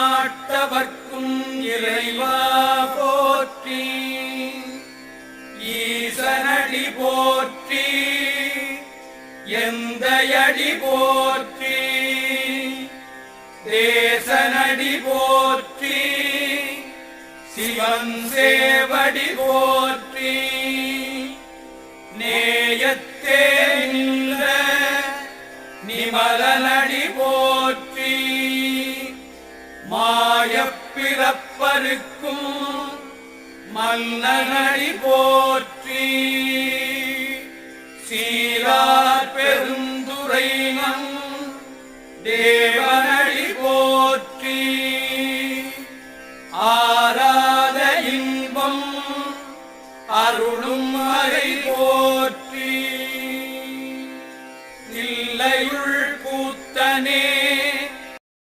எந்நாட்டவர்க்கும் இறைவா போற்றி. ஈசனடி போற்றி, எந்தையடி போற்றி, தேசனடி போற்றி, சிவன் சேவடி போற்றி. நேயத்தே நின்ற நிமலனடி போற்றி. மாயப்பிறப்பருக்கும் மன்னனடி போற்றி. சீரார் பெருந்துரை நம் தேவ